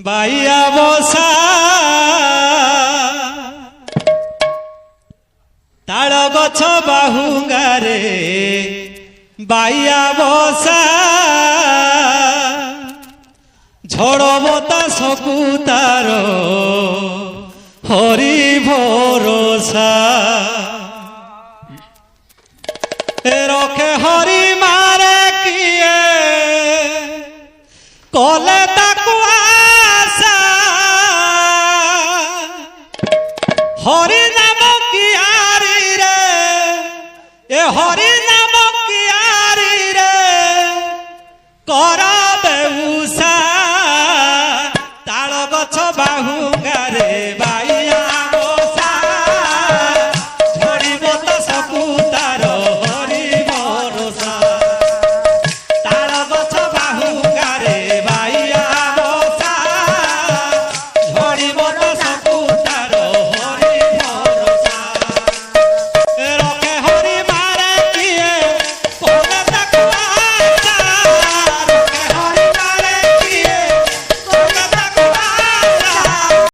বাইয়া বসা তাল গছ বাহুঙ্গারে বাইয়া বসা ঝড় বতাসকু তার হরি ভরসা রখে হরি মারে কিয়ে কলে